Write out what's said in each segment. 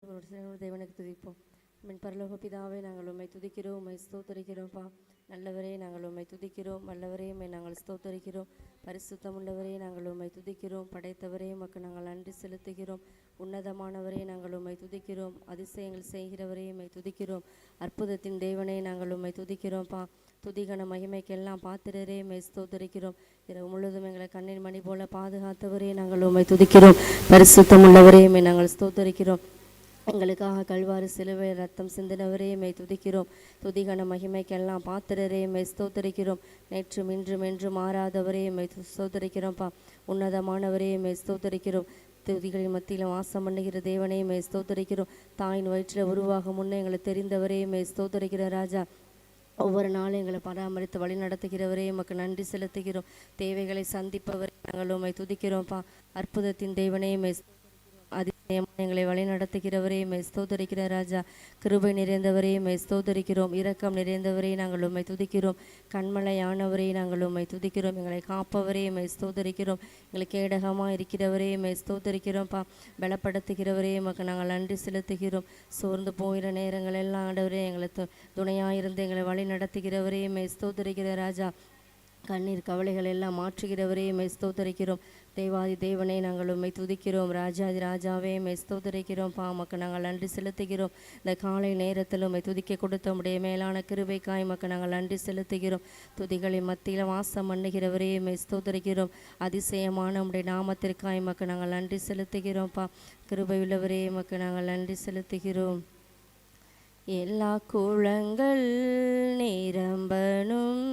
தேவனுக்கு துதிப்போம். மின் பரலோக பிதாவே, நாங்கள் உம்மை துதிக்கிறோம், உம்மை ஸ்தோத்தரிக்கிறோம்ப்பா. நல்லவரே, நாங்கள் உம்மை துதிக்கிறோம். வல்லவரே, உம்மை நாங்கள் ஸ்தோத்தரிக்கிறோம். பரிசுத்தம் உள்ளவரே, நாங்கள் உம்மை துதிக்கிறோம். படைத்தவரே, உமக்கு நாங்கள் நன்றி செலுத்துகிறோம். உன்னதமானவரே, நாங்கள் உம்மை துதிக்கிறோம். அதிசயங்கள் செய்கிறவரே, உம்மை துதிக்கிறோம். அற்புதத்தின் தேவனே, நாங்கள் உம்மை துதிக்கிறோம்ப்பா. துதிகன மகிமைக்கெல்லாம் பாத்திரரே, உம்மை ஸ்தோத்தரிக்கிறோம். இரவு முழுதும் எங்களை கண்ணின் மணி போல பாதுகாத்தவரே, நாங்கள் உம்மை துதிக்கிறோம். பரிசுத்தம் உள்ளவரே, உம்மை நாங்கள் ஸ்தோத்தரிக்கிறோம். எங்களுக்காக கல்வாரி சிலுவை ரத்தம் சிந்தினவரே, மெய் துதிக்கிறோம். துதிகன மகிமைக்கெல்லாம் பாத்திரரே, மெய் ஸ்தோத்தரிக்கிறோம். நேற்றும் இன்றும் என்றும் மாறாதவரே, மெய் ஸ்தோத்தரிக்கிறோம்ப்பா. உன்னதமானவரே, மெய் ஸ்தோத்தரிக்கிறோம். துதிகளின் மத்தியில் வாசம் பண்ணுகிற தேவனே, மெய் ஸ்தோத்தரிக்கிறோம். தாயின் வயிற்றில் உருவாக முன்னே எங்களை தெரிந்தவரே, மெய் ஸ்தோத்தரிக்கிற ராஜா. ஒவ்வொரு நாளும் எங்களை பராமரித்து வழி நடத்துகிறவரே, உமக்கு நன்றி செலுத்துகிறோம். தேவைகளை சந்திப்பவரே, நாங்கள் உம்மை துதிக்கிறோம்ப்பா. அற்புதத்தின் தேவனே, மெய் அதிசயமாக எங்களை வழி நடத்துகிறவரே, மெய் ஸ்தோத்தரிக்கிற ராஜா. கிருபை நிறைந்தவரே, மெய் ஸ்தோத்தரிக்கிறோம். இரக்கம் நிறைந்தவரே, நாங்கள் உம்மை துதிக்கிறோம். கண்மலையானவரே, நாங்கள் உம்மை துதிக்கிறோம். எங்களை காப்பவரே, மெய் ஸ்தோத்தரிக்கிறோம். எங்களுக்கு கேடகமாக இருக்கிறவரே, மெய் ஸ்தோத்தரிக்கிறோம்ப்பா. பலப்படுத்துகிறவரே, உமக்கு நாங்கள் நன்றி செலுத்துகிறோம். சோர்ந்து போகிற நேரங்கள் எல்லாம் ஆண்டவரே, எங்களை துணையாயிருந்து எங்களை வழி நடத்துகிறவரே, மெய் ஸ்தோத்தரிக்கிற ராஜா. கண்ணீர் கவலைகள் எல்லாம் மாற்றுகிறவரே, மெய் ஸ்தோத்தரிக்கிறோம். தேவாதி தேவனை நாங்கள் உம்மை துதிக்கிறோம். ராஜாதி ராஜாவே, மெய் ஸ்தோத்தரிக்கிறோம். பாமக்கு நாங்கள் நன்றி செலுத்துகிறோம். இந்த காலை நேரத்தில் உம்மை துதிக்க கொடுத்த உடைய மேலான கிருபைக்காய் மக்கு நாங்கள் நன்றி செலுத்துகிறோம். துதிகளின் மத்தியில் வாசம் பண்ணுகிறவரே, மெய் ஸ்தோத்தரிக்கிறோம். அதிசயமான உடைய நாமத்திற்காய் மக்கு நாங்கள் நன்றி செலுத்துகிறோம்ப்பா. கிருபை உள்ளவரே, மக்கு நாங்கள் நன்றி செலுத்துகிறோம். எல்லா குளங்கள் நிரம்பனும்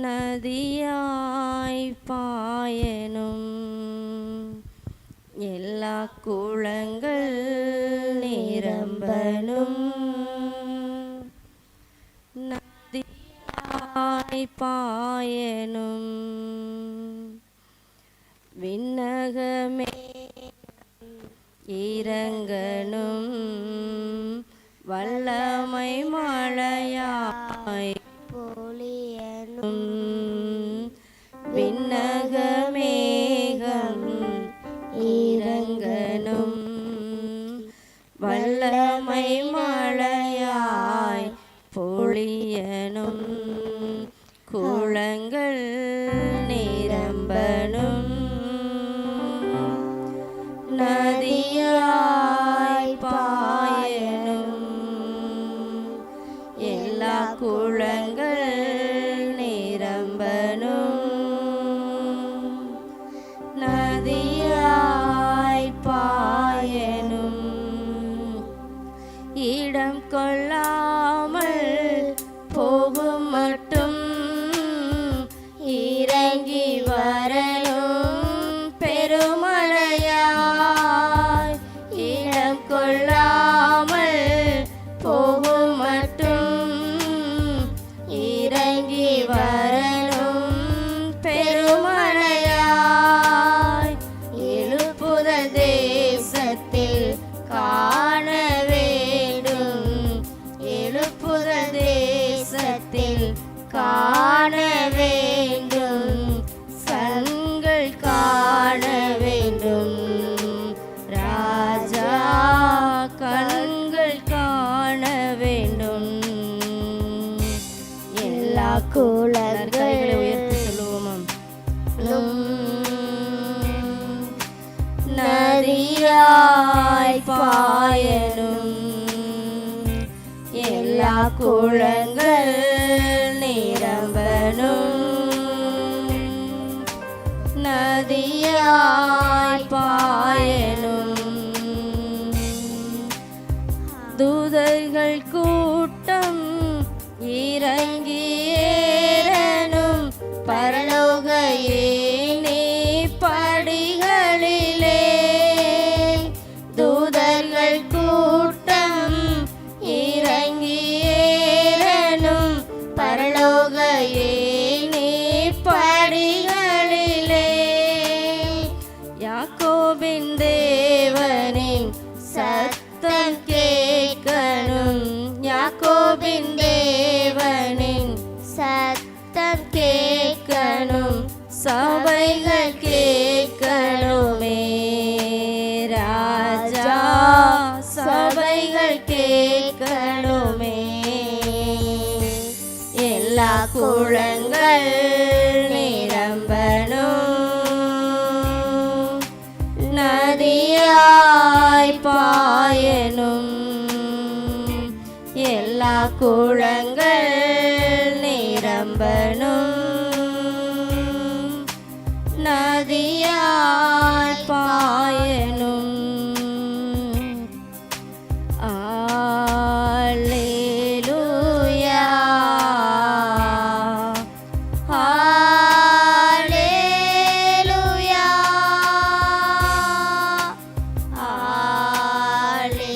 நதியாய் பாயனும், எல்லா குளங்கள் நிரம்பனும் நதியாய் பாயனும், விண்ணகமே இரங்கனும் வல்லமை மழையாய் பொழியனும், விண்ணகமேகம் இரங்கனும் வல்லமை மழையாய் பொழியனும், குளங்கள் நிரம்பனும் நதியாய் பாயனும், எல்லா குளங்கள் நிரம்பனும் நதியாய் பாயனும், இடம் கொள்ளாமல் போகும் மட்டும் இறங்கி வரணும் பெருமழையாய், இடம் கொள்ளாமல் போகும் மட்டும் இறங்கி வரணும் பெருமழையாய், எழுப்புதல் தேசத்தில் காண வேண்டும், எழுப்புதல் தேசத்தில் காண வேண்டும், கண்கள் காண வேண்டும் ராஜா, கண்கள் காண வேண்டும். எல்லா குளங்களை உயர்த்தி சொல்லுவோம். நதியாய் பாயனும், எல்லா குளங்கள் நிரம்பனும் நதியாய் பாயனும், தூதர்கள் கூட்டம் இறங்கி ஏறனும் பரலோக ஏணி படிகளிலே, தூதர்கள் கூட்டம் இறங்கி ஏறனும் பரலோக ஏணி படிகளிலே, யாக்கோபின் தேவனின் சத்தம் கேட்கணும், யாக்கோபின் தேவனின் சத்தம் கேட்கணும், சபைகள் கேட்கணுமே ராஜா. குளங்கள் நிரம்பனும், நதியாய் பாயனும், எல்லா குளங்கள் நிரம்பனும், நதியாய் பாயனும். அல்லேலூயா, அல்லேலூயா, அல்லேலூயா,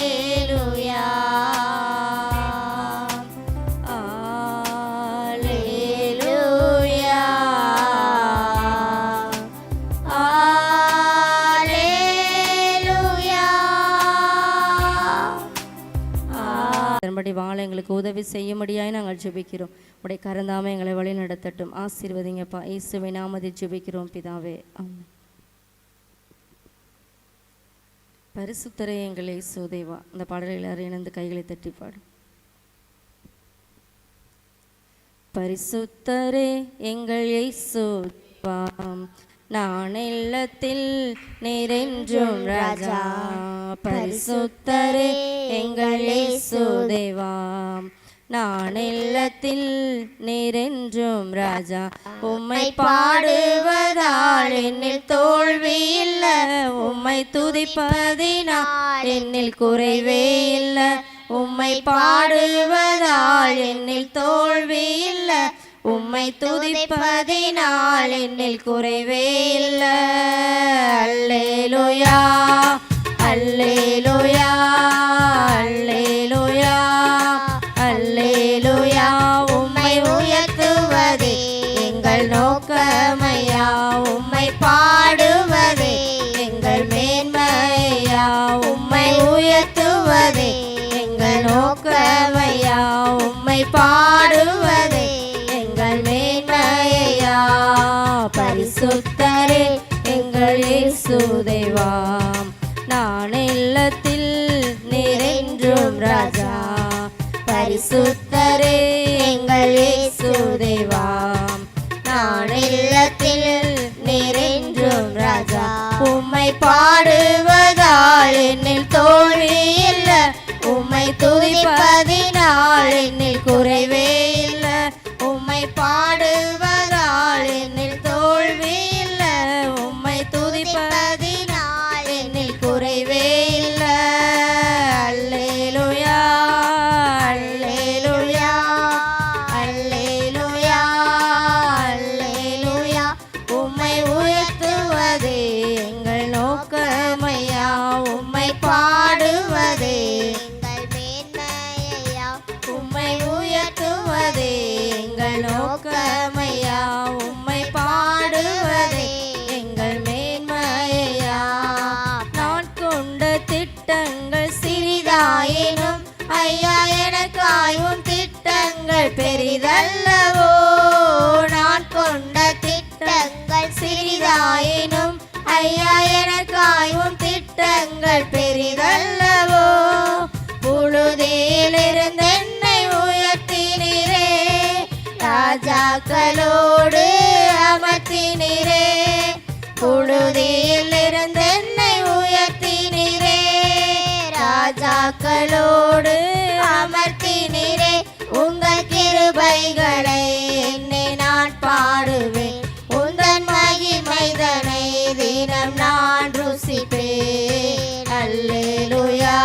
அல்லேலூயா, அல்லேலூயா, அல்லேலூயா. அதன்படி வாழ எங்களுக்கு உதவி செய்யும்படியாய் நாங்கள் ஜெபிக்கிறோம். உடைய கரந்தாம எங்களை வழி நடத்தட்டும். ஆசீர்வதிங்கப்பா. இயேசுவின் நாமத்தில் ஜெபிக்கிறோம் பிதாவே, ஆமென். பரிசுத்தரே எங்கள் இயேசு தேவா. இந்த பாடலை எல்லாரும் இணைந்து கைகளை தட்டி பாடும். பரிசுத்தரே எங்கள் இயேசு தேவா, நான் இல்லத்தில் நிறைஞ்சும் ராஜா. பரிசுத்தரே எங்கள் இயேசு தேவா, நான் இல்லத்தில் நிறைஞ்சும் ராஜா. உம்மை பாடுவதால் என்னில் தோல்வி இல்லை, உம்மை துதிப்பதினால் என்னில் குறைவே இல்லை. உம்மை பாடுவதால் என்னில் தோல்வி இல்லை, உம்மை துதிப்பதினால் என்னில் குறைவே இல்லை. அல்லேலூயா, அல்லேலூயா, அல்லேலூயா, அல்லேலூயா. உம்மை உயர்த்துவதே எங்கள் நோக்கமையா, உம்மை பாடுவதே எங்கள் மேன்மையா. உம்மை உயர்த்துவதே எங்கள் நோக்கமையா, உம்மை பாடுவதே எங்கள் மேன்மையா. பரிசுத்தரே எங்கள் இயேசு தேவா, நான் இல்லத்தில் நிறைஞ்சும் ராஜா. பரிசுத்தரே எங்கள் இயேசு தேவா, நான் இல்லத்தில் நிறைஞ்சும் ராஜா. உம்மை பாடுவதால் என்னில் தோல்வி இல்லை, உம்மை துதிப்பதினால் என்னில் குறைவே இல்லை. உம்மை பாடுவதால் என்னில் தோல்வி இல்லை, உம்மை துதிப்பதினால் என்னில் குறைவே இல்லை. அல்லேலூயா, அல்லேலூயா, அல்லேலூயா, அல்லேலூயா. உம்மை உயர்த்துவதே எங்கள் நோக்கமையா, உம்மை பாடுவதே எங்கள் மேன்மையா. உம்மை உயர்த்துவதே எங்கள் நோக்கமையா, உம்மை பாடுவதே எங்கள் மேன்மையா. நான் கொண்ட திட்டங்கள் சிறிதாயினும் ஐயா எனக்காயும் திட்டங்கள் பெரிதல்லவோ. நான் கொண்ட திட்டங்கள் சிறிதாயினும் ஐயா எனக்காயும் திட்டங்கள் பெரிதல்லவோ. புழுதியிலிருந்து என்னை உயர்த்தினீரே, ராஜாக்களோடு அமர்த்தினீரே. புழுதியிலிருந்து என்னை உயர்த்தினீரே, ராஜாக்களோடு அமர்த்தினீரே. உங்கள் கிருபைகளை என்னை நான் பாடுவேன், உந்தன் மகிமைதனை தினம் நான் ருசிப்பேன். அல்லேலூயா,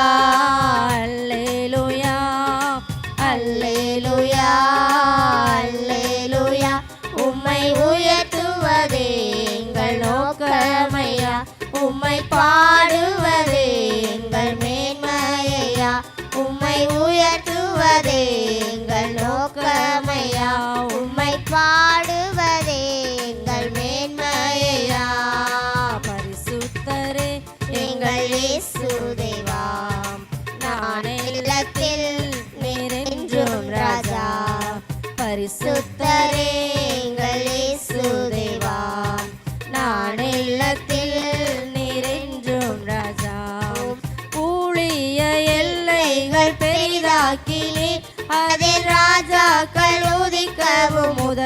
அல்லேலூயா, அல்லேலூயா, அல்லேலூயா. உம்மை உயர்த்துவதே எங்கள் நோக்கமையா, உம்மை பாடுவதே எங்கள் மேன்மையா. உம்மை உயர்த்துவதே எங்கள் நோக்கமையா, உம்மை பாடுவதே எங்கள் மேன்மையா. பரிசுத்தரே எங்கள் இயேசு தேவா, நான் இல்லத்தில் நிறைஞ்சும் ராஜா. பரிசுத்தரே எங்கள் இயேசு தேவா, நான் இல்லத்தில் நிறைஞ்சும் ராஜா.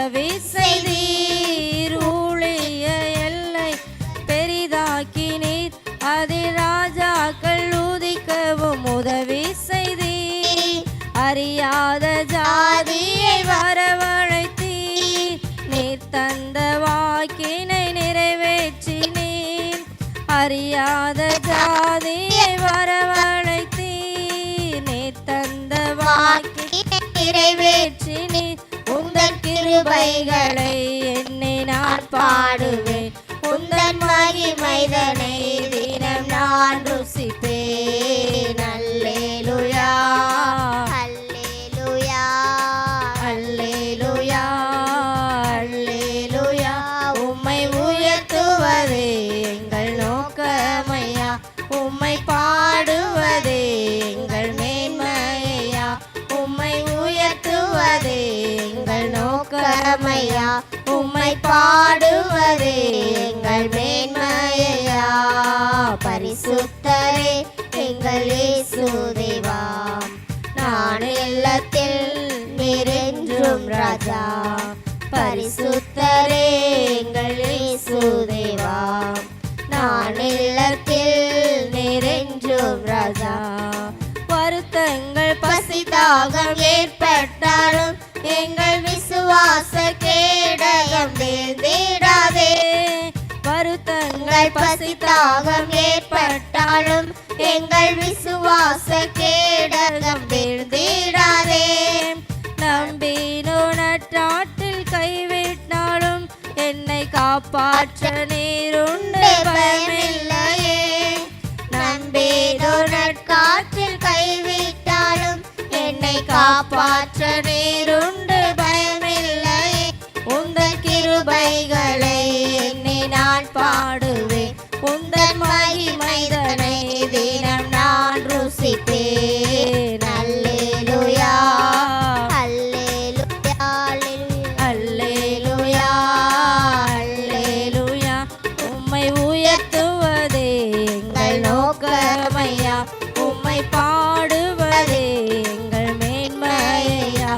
உதவி செய்தீர். ஊழிய எல்லை பெரிதாக்கினீர். அதில் ராஜாக்கள் உதிக்கவும் உதவி செய்தீர். அறியாத ஜாதியை வரவழைத்தீர். நீர் தந்த வாக்கினை நிறைவேற்றினீர். அறியாத ஜாதியை வரவழைத்தீர். நீர் தந்த வாக்கினை நிறைவேற்றினீர். உந்தன் கிருபைகளை எண்ணி நான் பாடுவேன். உந்தன் மகிமைதனை தினம் நான் ருசிப்பேன். அல்லேலூயா அல்லேலூயா அல்லேலூயா அல்லேலூயா. உம்மை உயர்த்துவதே எங்கள் நோக்கமையா. உம்மை பாடுவதே எங்கள் மேன்மையா. உம்மை உயர்த்துவதே எங்கள் நோக்கமையா. உம்மை பாடுவதே எங்கள் மேன்மையா. பரிசுத்தரே எங்கள் இயேசு தேவா. நான் இல்லத்தில் நிறைஞ்சும் ராஜா. பரிசுத்தரே எங்கள் இயேசு தேவா. நான் இல்லத்தில் நிறைஞ்சும் ராஜா. வருத்தங்கள் பசிதாகம் ஏற்பட்டாலும் எங்கள் விசுவாச கேடகம் வீழ்ந்திடாதே. வருத்தங்கள் பசிதாகம் ஏற்பட்டாலும் எங்கள் விசுவாச கேடகம் வீழ்ந்திடாதே. நம்பினோ நற்றாற்றில் கைவிட்டாலும் என்னை காப்பாற்ற நீருண்டு பயமில்லையே. நம்பினோ நற்காற்றில் கைவிட்டாலும் என்னை காப்பாற்ற நீருண்டு பயமில்லையே. உந்தன் கிருபைகளை எண்ணி நான் பாடுவேன். உந்தன் மகிமைதனை தினம் நான் ருசிப்பேன். அல்லேலூயா அல்லேலூயா அல்லேலூயா அல்லேலூயா. உம்மை உயர்த்துவதே எங்கள் நோக்கமையா. உம்மை பாடுவதே எங்கள் மேன்மையா.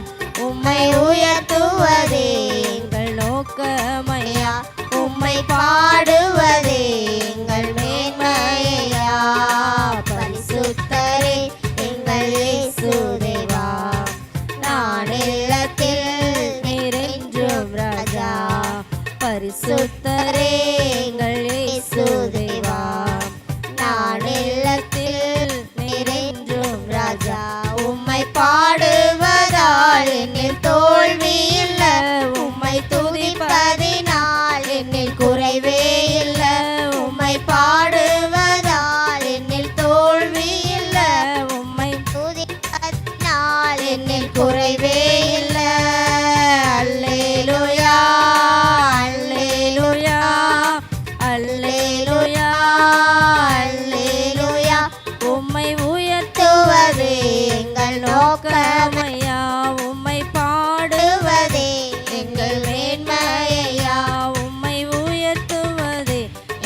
உம்மை உயர்த்துவதே எங்கள் நோக்கமையா. உம்மை பாடுவதே எங்கள் மேன்மையா. பரிசுத்தரே எங்கள் இயேசு தேவா. நான் இல்லத்தில் நிறைஞ்சும் ராஜா. பரிசுத்தரே எங்கள் இயேசு தேவா. நான் இல்லத்தில் நிறைஞ்சும் ராஜா. உம்மை பாடுவதால் என்னில் தோல்வி இல்ல. உம்மை துதிப்பதினால் என்னில் குறைவே இல்ல. உம்மை பாடுவதால் என்னில் தோல்வி இல்ல. உம்மை துதிப்பதினால் என்னில் குறைவே இல்ல. அல்லேலூயா அல்லேலூயா அல்லேலூயா அல்லேலூயா. உம்மை உயர்த்துவதே எங்கள் நோக்கமையா. உம்மை பாடுவதே எங்கள் மேன்மையா. உம்மை உயர்த்துவதே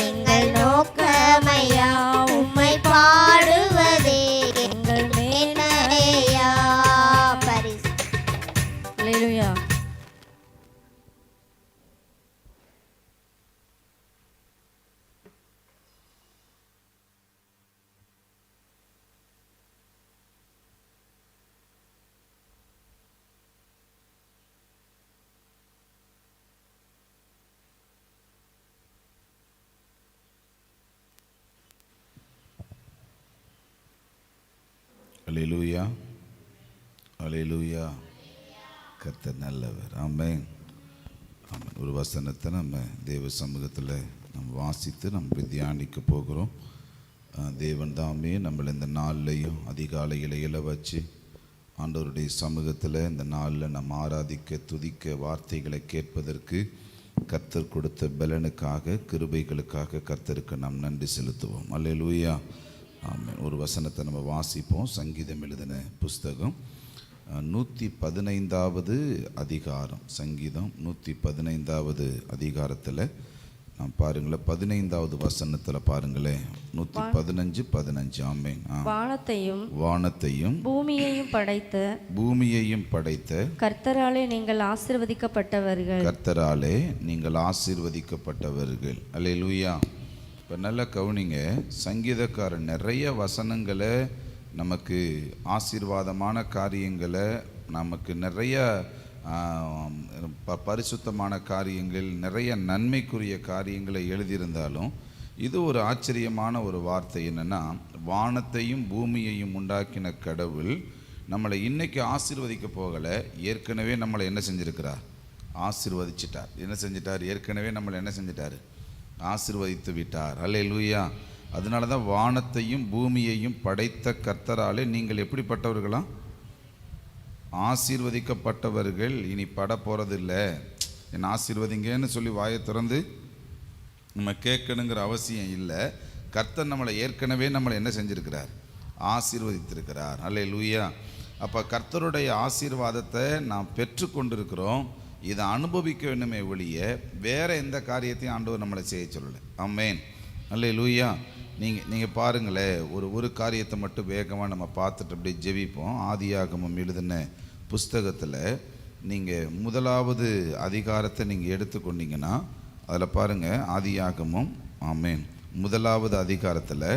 எங்கள் நோக்கமையா. உம்மை பாடுவதே எங்கள் மேன்மையா. அல்லேலூயா. அல்லேலூயா அல்லேலூயா. கர்த்தர் நல்லவர். ஆமென் ஆமென். ஒரு வசனத்தை நம்ம தேவ சமூகத்தில் நம்ம வாசித்து நம்ம தியானிக்க போகிறோம். தேவன் தாமே நம்மளை இந்த நாள்லையும் அதிகாலையில் இல வச்சு ஆண்டவருடைய சமூகத்தில் இந்த நாளில் நம்ம ஆராதிக்க துதிக்க வார்த்தைகளை கேட்பதற்கு கர்த்தர் கொடுத்த பலனுக்காக கிருபைகளுக்காக கர்த்தருக்கு நாம் நன்றி செலுத்துவோம். அல்லேலூயா ஆமென். ஒரு வசனத்தை நம்ம வாசிப்போம். சங்கீதம் எழுதின புஸ்தகம் 115வது அதிகாரம். சங்கீதம் 115வது அதிகாரத்தில் நான் பாருங்களேன் 15வது வசனத்தில் பாருங்களேன் 115:15. ஆமென். வானத்தையும் பூமியையும் படைத்த கர்த்தராலே நீங்கள் ஆசீர்வதிக்கப்பட்டவர்கள். அல்லேலூயா. இப்போ நல்லா கவனிங்க, சங்கீதக்காரன் நிறைய வசனங்களை நமக்கு ஆசீர்வாதமான காரியங்களை, நமக்கு நிறைய பரிசுத்தமான காரியங்கள், நிறைய நன்மைக்குரிய காரியங்களை எழுதியிருந்தாலும் இது ஒரு ஆச்சரியமான ஒரு வார்த்தை. என்னென்னா, வானத்தையும் பூமியையும் உண்டாக்கின கடவுள் நம்மளை இன்னைக்கு ஆசீர்வதிக்க போகலை, ஏற்கனவே நம்மளை என்ன செஞ்சிருக்கிறார்? ஆசீர்வதிச்சிட்டார். என்ன செஞ்சிட்டார்? ஏற்கனவே நம்மளை என்ன செஞ்சிட்டார்? ஆசீர்வதித்து விட்டார். அல்லேலூயா. அதனால தான் வானத்தையும் பூமியையும் படைத்த கர்த்தராலே நீங்கள் எப்படிப்பட்டவர்களா? ஆசீர்வதிக்கப்பட்டவர்கள். இனி பட போகிறதில்லை, என்னை ஆசீர்வதிங்கன்னு சொல்லி வாயை திறந்து நம்ம கேட்கணுங்கிற அவசியம் இல்லை. கர்த்தர் நம்மளை ஏற்கனவே நம்மளை என்ன செஞ்சிருக்கிறார்? ஆசீர்வதித்திருக்கிறார். அல்லேலூயா. அப்போ கர்த்தருடைய ஆசீர்வாதத்தை நாம் பெற்று கொண்டிருக்கிறோம். இதை அனுபவிக்க வேண்டுமே ஒழிய வேற எந்த காரியத்தையும் ஆண்டவர் நம்மளை செய்ய சொல்லலை. ஆமென். அல்லேலூயா. நீங்கள் பாருங்களேன், ஒரு காரியத்தை மட்டும் வேகமாக நம்ம பார்த்துட்டு அப்படியே ஜெபிப்போம். ஆதியாகமம் எழுதின புஸ்தகத்தில் நீங்கள் 1வது அதிகாரத்தை நீங்கள் எடுத்துக்கொண்டீங்கன்னா அதில் பாருங்கள், ஆதியாகமம், ஆமென், 1வது அதிகாரத்தில்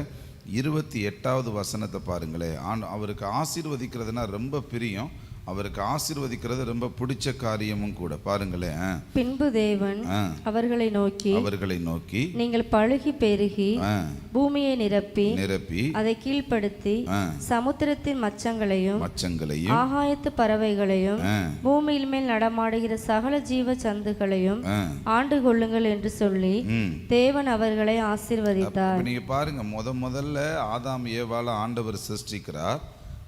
28வது வசனத்தை பாருங்களேன். அவருக்கு ஆசீர்வதிக்கிறதுனா ரொம்ப பிரியம், அவருக்கு ஆசீர்வதிக்கிறது ரொம்ப பிடிச்ச காரியமும் கூட. பாருங்களேன். பின்பு தேவன் அவர்களை நோக்கி நீங்கள் பழுகி பெருகி பூமியை நிரப்பி அதை கீழ்ப்படுத்தி சமுத்திரத்தின் மச்சங்களையும் ஆகாயத்து பறவைகளையும் பூமியில் மேல் நடமாடுகிற சகல ஜீவ சந்துகளையும் ஆண்டு கொள்ளுங்கள் என்று சொல்லி தேவன் அவர்களை ஆசீர்வதித்தார். நீங்க பாருங்க, முதல்ல ஆதாம் ஏவாளை ஆண்டவர் சிருஷ்டிக்கிறார்.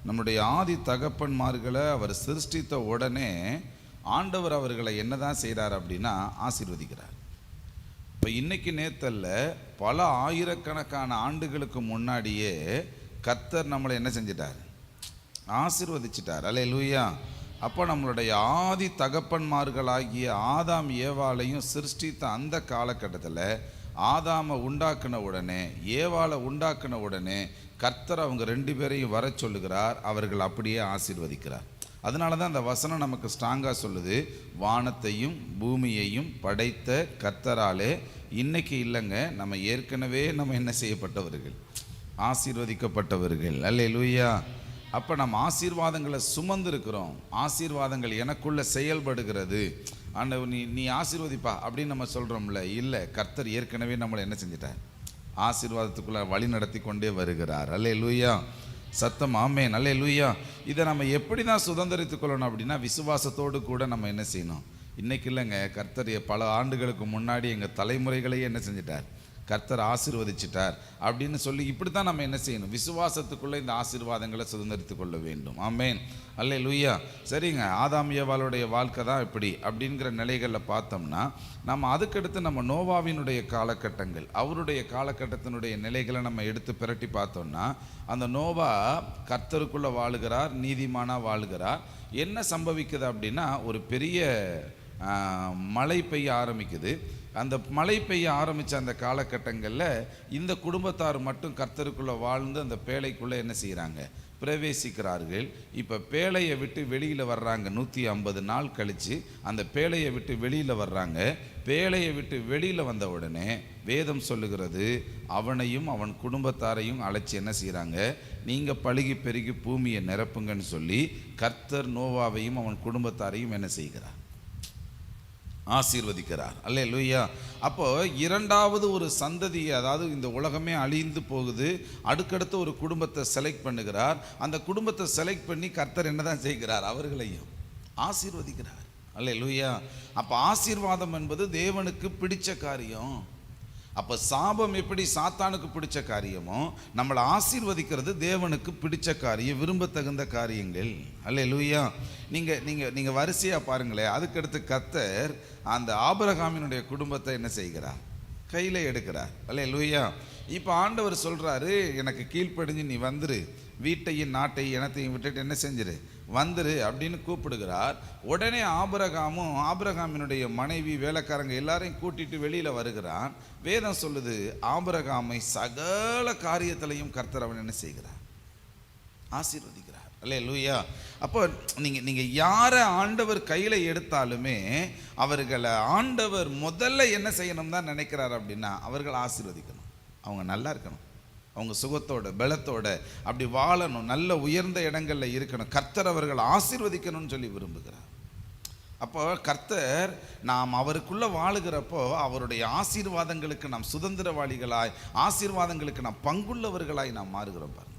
நம்முடைய ஆதி தகப்பன்மார்களை அவர் சிருஷ்டித்த உடனே ஆண்டவர் அவர்களை என்னதான் செய்கிறார் அப்படின்னா ஆசீர்வதிக்கிறார். இப்போ இன்னைக்கு நேத்தல்ல, பல ஆயிரக்கணக்கான ஆண்டுகளுக்கு முன்னாடியே கர்த்தர் நம்மளை என்ன செஞ்சிட்டார்? ஆசீர்வதிச்சிட்டார். அல்லேலூயா. அப்போ நம்மளுடைய ஆதி தகப்பன்மார்களாகிய ஆதாம் ஏவாளையும் சிருஷ்டித்த அந்த காலகட்டத்தில் ஆதாமை உண்டாக்குன உடனே, ஏவாளை உண்டாக்குன உடனே கர்த்தர் அவங்க 2 பேரையும் வர சொல்லுகிறார். அவர்கள் அப்படியே ஆசீர்வதிக்கிறார். அதனால தான் அந்த வசனம் நமக்கு ஸ்ட்ராங்காக சொல்லுது, வானத்தையும் பூமியையும் படைத்த கர்த்தராலே. இன்னைக்கு இல்லைங்க, நம்ம ஏற்கனவே நம்ம என்ன செய்யப்பட்டவர்கள்? ஆசீர்வதிக்கப்பட்டவர்கள். அல்லேலூயா. அப்போ நம்ம ஆசீர்வாதங்களை சுமந்திருக்கிறோம். ஆசீர்வாதங்கள் எனக்குள்ள செயல்படுகிறது. ஆண்டவர் நீ ஆசீர்வதிப்பா அப்படின்னு நம்ம சொல்கிறோம்ல, இல்லை, கர்த்தர் ஏற்கனவே நம்மளை என்ன செஞ்சிட்டார்? ஆசீர்வாதத்துக்குள்ள வழி நடத்தி கொண்டே வருகிறார். அல்லேலூயா. சத்தம் ஆமென். அல்லேலூயா. இதை நம்ம எப்படி தான் சுதந்திரித்துக் கொள்ளணும் அப்படின்னா, விசுவாசத்தோடு கூட நம்ம என்ன செய்யணும்? இன்னைக்கு இல்லைங்க, கர்த்தர் பல ஆண்டுகளுக்கு முன்னாடி எங்கள் தலைமுறைகளையே என்ன செஞ்சிட்டார்? கர்த்தர் ஆசீர்வதிச்சிட்டார் அப்படின்னு சொல்லி இப்படி தான் நம்ம என்ன செய்யணும்? விசுவாசத்துக்குள்ளே இந்த ஆசீர்வாதங்களை சுதந்திரித்து கொள்ள வேண்டும். ஆமென். அல்லேலூயா. சரிங்க, ஆதாம் ஏவாளுடைய வாழ்க்கை தான் இப்படி அப்படிங்கிற நிலைகளில் பார்த்தோம்னா, நம்ம அதுக்கடுத்து நம்ம நோவாவினுடைய காலகட்டங்கள், அவருடைய காலகட்டத்தினுடைய நிலைகளை நம்ம எடுத்து பிரட்டி பார்த்தோம்னா, அந்த நோவா கர்த்தருக்குள்ளே வாழுகிறார், நீதிமானாக வாழுகிறார். என்ன சம்பவிக்குது அப்படின்னா, ஒரு பெரிய மழை பெய்ய ஆரம்பிக்குது. அந்த மழை பெய்ய ஆரம்பித்த அந்த காலகட்டங்களில் இந்த குடும்பத்தார் மட்டும் கர்த்தருக்குள்ளே வாழ்ந்து அந்த பேழைக்குள்ளே என்ன செய்கிறாங்க? பிரவேசிக்கிறார்கள். இப்போ பேழையை விட்டு வெளியில் வர்றாங்க. 150 நாள் கழித்து அந்த பேழையை விட்டு வெளியில் வர்றாங்க. பேழையை விட்டு வெளியில் வந்த உடனே வேதம் சொல்லுகிறது, அவனையும் அவன் குடும்பத்தாரையும் அழைச்சி என்ன செய்கிறாங்க? நீங்கள் பழுகி பெருகி பூமியை நிரப்புங்கன்னு சொல்லி கர்த்தர் நோவாவையும் அவன் குடும்பத்தாரையும் என்ன செய்கிறார்? ஆசீர்வதிக்கிறார். அல்லேலூயா. அப்போ 2வது ஒரு சந்ததியை, அதாவது இந்த உலகமே அழிந்து போகுது, அடுக்கடுத்து ஒரு குடும்பத்தை செலக்ட் பண்ணுகிறார். அந்த குடும்பத்தை செலக்ட் பண்ணி கர்த்தர் என்னதான் செய்கிறார்? அவர்களையும் ஆசீர்வதிக்கிறார். அல்லேலூயா. அப்போ ஆசீர்வாதம் என்பது தேவனுக்கு பிடிச்ச காரியம். அப்போ சாபம் எப்படி சாத்தானுக்கு பிடிச்ச காரியமோ, நம்மளை ஆசீர்வதிக்கிறது தேவனுக்கு பிடிச்ச காரியம், விரும்பத்தகுந்த காரியங்கள். அல்லேலூயா. நீங்கள் வரிசையாக பாருங்களேன். அதுக்கடுத்து கர்த்தர் அந்த ஆபிரகாமினுடைய குடும்பத்தை என்ன செய்கிறார்? கையில் எடுக்கிறார். அல்லேலூயா. இப்போ ஆண்டவர் சொல்கிறாரு, எனக்கு கீழ்ப்படிஞ்சு நீ வந்துரு, வீட்டையும் நாட்டையும் இனத்தையும் விட்டுட்டு என்ன செஞ்சிரு? வந்துரு அப்படின்னு கூப்பிடுகிறார். உடனே ஆபிரகாமும் ஆபிரகாமினுடைய மனைவி வேலைக்காரங்க எல்லாரையும் கூட்டிட்டு வெளியில வருகிறான். வேதம் சொல்லுது, ஆபிரகாமை சகல காரியத்திலையும் கர்த்தர் அவன் என்ன செய்கிறார்? ஆசீர்வதிக்கிறார். அல்லேலூயா. அப்போ நீங்க யாரை ஆண்டவர் கையில எடுத்தாலுமே அவர்களை ஆண்டவர் முதல்ல என்ன செய்யணும் தான் நினைக்கிறார் அப்படின்னா, அவர்கள் ஆசீர்வதிக்கணும், அவங்க நல்லா இருக்கணும், அவங்க சுகத்தோட பலத்தோட அப்படி வாழணும், நல்ல உயர்ந்த இடங்கள்ல இருக்கணும், கர்த்தர் அவர்கள் ஆசீர்வதிக்கணும்னு சொல்லி விரும்புகிறார். அப்போ கர்த்தர் நாம் அவருக்குள்ள வாழுகிறப்போ அவருடைய ஆசீர்வாதங்களுக்கு நாம் சுதந்திரவாளிகளாய், ஆசீர்வாதங்களுக்கு நாம் பங்குள்ளவர்களாய் நாம் மாறுகிறோம். பாருங்களேன்.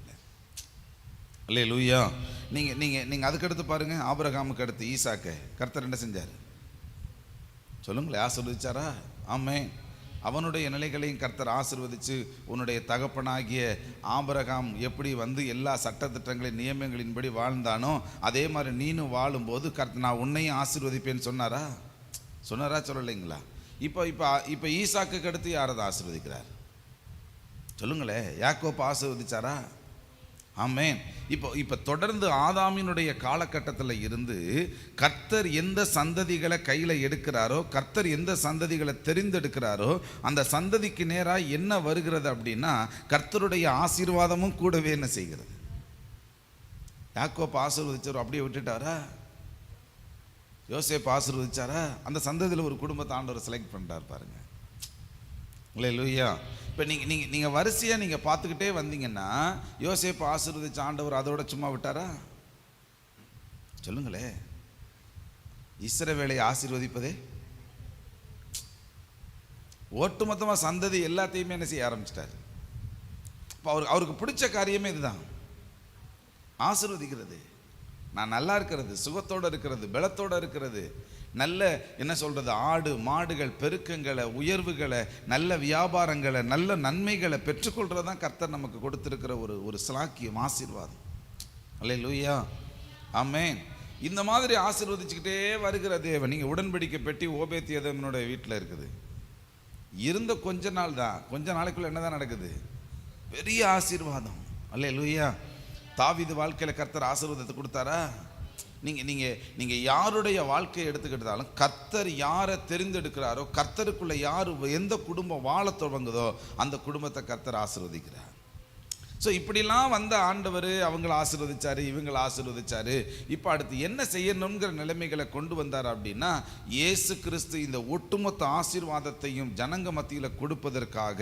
அல்லேலூயா. நீங்க அதுக்கடுத்து பாருங்க, ஆபிரகாமுக்கு அடுத்து ஈசாக்கை கர்த்தர் என்ன செஞ்சார் சொல்லுங்களேன்? ஆசீர்வதிச்சாரா? ஆமென். அவனுடைய நிலைகளையும் கர்த்தர் ஆசீர்வதிச்சு, உன்னுடைய தகப்பனாகிய ஆபிரகாம் எப்படி எல்லா சட்டத்திட்டங்களின் நியமங்களின்படி வாழ்ந்தானோ அதே மாதிரி நீனும் வாழும்போது கர்த்தர் நான் உன்னையும் ஆசீர்வதிப்பேன்னு சொன்னாரா? சொல்லலைங்களா? இப்போ ஈசாக்குக்கு அடுத்து யாரை தான் ஆசீர்வதிக்கிறார் சொல்லுங்களேன்? யாக்கோப்பு ஆசீர்வதிச்சாரா? ஆமென். இப்போ தொடர்ந்து ஆதாமினுடைய காலகட்டத்தில் இருந்து கர்த்தர் எந்த சந்ததிகளை கையில் எடுக்கிறாரோ, கர்த்தர் எந்த சந்ததிகளை தெரிந்தெடுக்கிறாரோ அந்த சந்ததிக்கு நேராக என்ன வருகிறது அப்படின்னா கர்த்தருடைய ஆசீர்வாதமும் கூடவே என்ன செய்கிறது? யாக்கோப்பு ஆசீர்வதிச்சாரோ அப்படியே விட்டுட்டாரா? யோசேப்பு ஆசீர்வதிச்சாரா? அந்த சந்ததியில் ஒரு குடும்பத்தை ஆண்டவர் செலக்ட் பண்ணிட்டார். பாருங்க. அல்லேலூயா. இப்போ நீங்கள் வரிசையாக நீங்கள் பார்த்துக்கிட்டே வந்தீங்கன்னா யோசேப்பு ஆசீர்வதிச்ச ஆண்டவர் அதோட சும்மா விட்டாரா? சொல்லுங்களே. இஸ்ரவேலை ஆசீர்வதிப்பதே ஒட்டுமொத்தமாக சந்ததி எல்லாத்தையுமே என்ன செய்ய ஆரம்பிச்சிட்டாரு. இப்போ அவருக்கு பிடிச்ச காரியமே இதுதான், ஆசீர்வதிக்கிறது, நான் நல்லா இருக்கிறது, சுகத்தோடு இருக்கிறது, பலத்தோடு இருக்கிறது, நல்ல என்ன சொல்கிறது, ஆடு மாடுகள் பெருக்கங்களை, உயர்வுகளை, நல்ல வியாபாரங்களை, நல்ல நன்மைகளை பெற்றுக்கொள்கிறது தான் கர்த்தர் நமக்கு கொடுத்துருக்கிற ஒரு ஸ்லாக்கியம், ஆசீர்வாதம். அல்லேலூயா. ஆமென். இந்த மாதிரி ஆசீர்வதிச்சுக்கிட்டே வருகிற தேவன். நீங்கள் உடன்படிக்கை பெட்டி ஓபேத்யேதோமினுடைய வீட்டில் இருக்குது, இருந்த கொஞ்ச நாள் தான், கொஞ்ச நாளைக்குள்ள என்ன தான் நடக்குது? பெரிய ஆசீர்வாதம். அல்லேலூயா. தாவீது வாழ்க்கையில் கர்த்தர் ஆசீர்வாதத்தை கொடுத்தாரா? நீங்கள் யாருடைய வாழ்க்கையை எடுத்துக்கிட்டாலும் கர்த்தர் யாரை தெரிந்தெடுக்கிறாரோ, கர்த்தருக்குள்ள யார் எந்த குடும்பம் வாழ துவங்குதோ அந்த குடும்பத்தை கர்த்தர் ஆசீர்வதிக்கிறார். ஸோ இப்படிலாம் வந்த ஆண்டவர் அவங்கள ஆசீர்வதிச்சார், இவங்களை ஆசீர்வதிச்சார். இப்போ அடுத்து என்ன செய்யணுங்கிற நிலைமைகளை கொண்டு வந்தார் அப்படின்னா, இயேசு கிறிஸ்து இந்த ஒட்டுமொத்த ஆசீர்வாதத்தையும் ஜனங்க மத்தியில் கொடுப்பதற்காக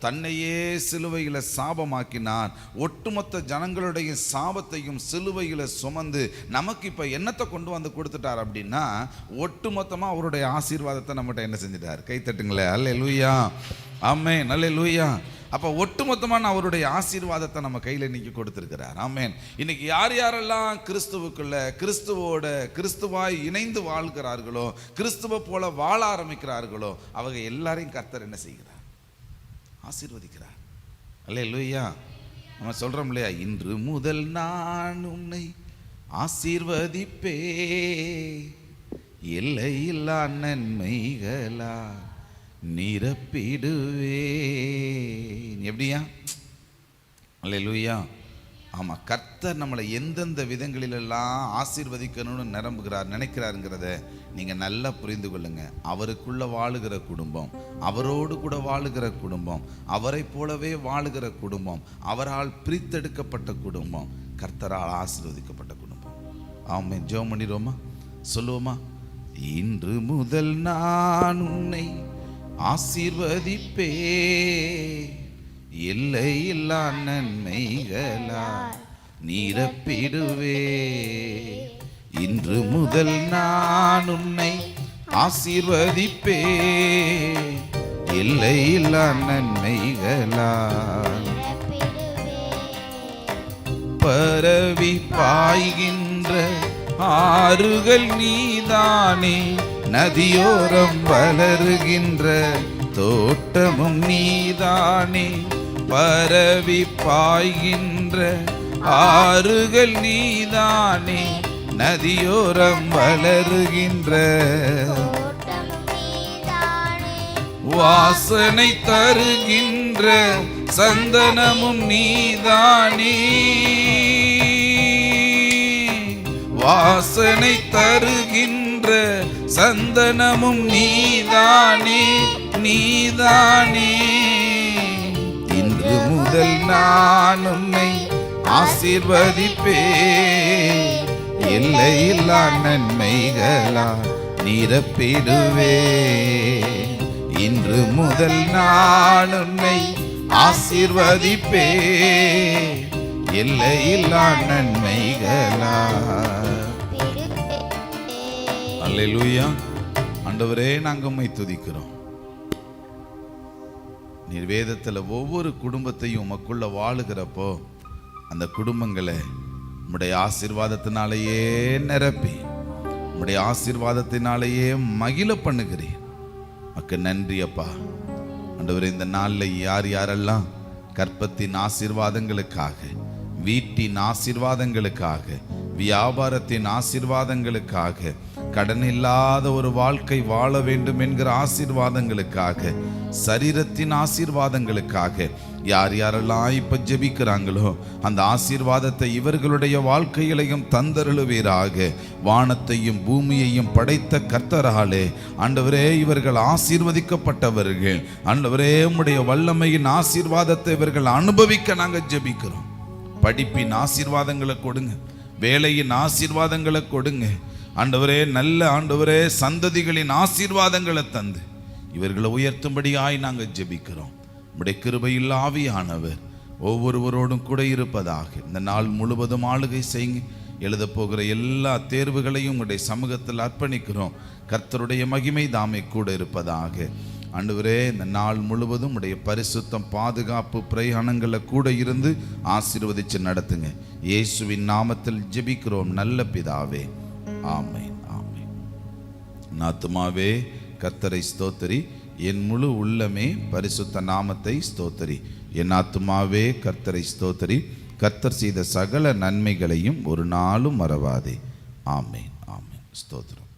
தன்னையே சிலுவையில் சாபமாக்கினார். ஒட்டுமொத்த ஜனங்களுடைய சாபத்தையும் சிலுவையில் சுமந்து நமக்கு இப்போ என்னத்தை கொண்டு வந்து கொடுத்துட்டார் அப்படின்னா, ஒட்டுமொத்தமாக அவருடைய ஆசீர்வாதத்தை நம்மகிட்ட என்ன செஞ்சிட்டார்? கைத்தட்டுங்களே. அல்லேலூயா. ஆமென். அல்லேலூயா. அப்போ ஒட்டுமொத்தமான அவருடைய ஆசீர்வாதத்தை நம்ம கையில் இன்னைக்கு கொடுத்துருக்கிறார். ஆமென். இன்னைக்கு யாரெல்லாம் கிறிஸ்துவுக்குள்ள கிறிஸ்துவாய் இணைந்து வாழ்கிறார்களோ, கிறிஸ்துவ போல வாழ ஆரம்பிக்கிறார்களோ அவங்க எல்லாரையும் கர்த்தர் என்ன செய்கிறார்? ஆசீர்வதிக்கிறார். அல்லேலூயா. நம்ம சொல்றோம் இல்லையா, இன்று முதல் நான் உன்னை ஆசீர்வதிப்பே எல்லையில்லா நன்மைகளா நிரப்பிடுவே. எப்படியா? அல்லேலூயா. ஆமாம், கர்த்தர் நம்மளை எந்தெந்த விதங்களிலெல்லாம் ஆசீர்வதிக்கணும்னு நினைக்கிறாருங்கிறத நீங்கள் நல்லா புரிந்து கொள்ளுங்க. அவருக்குள்ள வாழுகிற குடும்பம், அவரோடு கூட வாழுகிற குடும்பம், அவரை போலவே வாழுகிற குடும்பம், அவரால் பிரித்தெடுக்கப்பட்ட குடும்பம், கர்த்தரால் ஆசீர்வதிக்கப்பட்ட குடும்பம். ஆமென். ஜெபம் பண்ணிடுவோமா? சொல்லுவோமா? இன்று முதல் நான் உன்னை ஆசீர்வதிப்பே எல்லையில்லா நன்மைகளா நிரப்பிடுவே. இன்று முதல் நான் உன்னை ஆசீர்வதிப்பே எல்லையில்லா நன்மைகளா. பரவி பாய்கின்ற ஆறுகள் நீதானே, நதியோரம் வளருகின்ற தோட்டமும் நீதானே. பரவி பாய்கின்ற ஆறுகள் நீதானே, நதியோரம் வளருகின்ற வாசனை தருகின்ற சந்தனமும் நீதானே. வாசனை தருகின்ற சந்தனமும் நீதானே நீதானே. இன்று முதல் நான் உம்மை ஆசீர்வதிப்பே, எல்லையில்லா நன்மைகளால் நிரப்பிடுவே. இன்று முதல் நான் உம்மை ஆசீர்வதிப்பே, எல்லையில்லா நன்மைகளால். அல்லேலூயா. ஆண்டவரே, நாங்கள் உம்மை துதிக்கிறோம். நீர் வேதத்தில் ஒவ்வொரு குடும்பத்தையும் உமக்குள்ள வாழுகிறப்போ அந்த குடும்பங்களை உம்முடைய ஆசீர்வாதத்தினாலேயே நிரப்பி உம்முடைய ஆசீர்வாதத்தினாலேயே மகிழ பண்ணுகிறேன். மக்கு நன்றி அப்பா. ஆண்டவரே, இந்த நாளில் யார் யாரெல்லாம் கற்பத்தின் ஆசீர்வாதங்களுக்காக, வீட்டின் ஆசீர்வாதங்களுக்காக, வியாபாரத்தின் ஆசீர்வாதங்களுக்காக, கடன் இல்லாத ஒரு வாழ்க்கை வாழ வேண்டும் என்கிற ஆசீர்வாதங்களுக்காக, சரீரத்தின் ஆசீர்வாதங்களுக்காக யார் யாரெல்லாம் இப்ப ஜெபிக்கிறாங்களோ அந்த ஆசீர்வாதத்தை இவர்களுடைய வாழ்க்கையிலையும் தந்தருளுவீராக. வானத்தையும் பூமியையும் படைத்த கர்த்தராலே ஆண்டவரே இவர்கள் ஆசீர்வதிக்கப்பட்டவர்கள். ஆண்டவரே, உம்முடைய வல்லமையின் ஆசீர்வாதத்தை இவர்கள் அனுபவிக்க நாங்கள் ஜெபிக்கிறோம். படிப்பின் ஆசீர்வாதங்களை கொடுங்க, வேலையின் ஆசீர்வாதங்களை கொடுங்க ஆண்டவரே. நல்ல ஆண்டவரே, சந்ததிகளின் ஆசீர்வாதங்களை தந்து இவர்களை உயர்த்தும்படியாய் நாங்கள் ஜெபிக்கிறோம். உம்முடைய கிருபையில் ஆவியானவர் ஒவ்வொருவரோடும் கூட இருப்பதாக. இந்த நாள் முழுவதும் ஆளுகை செய்யுங்க. எழுத போகிற எல்லா தேர்வுகளையும் உங்களுடைய சமூகத்தில் அர்ப்பணிக்கிறோம். கர்த்தருடைய மகிமை தாமே கூட இருப்பதாக. ஆண்டவரே, இந்த நாள் முழுவதும் உடைய பரிசுத்தம், பாதுகாப்பு, பிரயாணங்களை கூட இருந்து ஆசீர்வதிச்சு நடத்துங்க. இயேசுவின் நாமத்தில் ஜெபிக்கிறோம் நல்ல பிதாவே, ஆமென் ஆமென். ஆத்துமாவே கர்த்தரை ஸ்தோத்திரி, என் முழு உள்ளமே பரிசுத்த நாமத்தை ஸ்தோத்திரி. என் ஆத்துமாவே கர்த்தரை ஸ்தோத்திரி, கர்த்தர் செய்த சகல நன்மைகளையும் ஒரு நாளும் மறவாதே. ஆமென் ஆமென். ஸ்தோத்திரம்.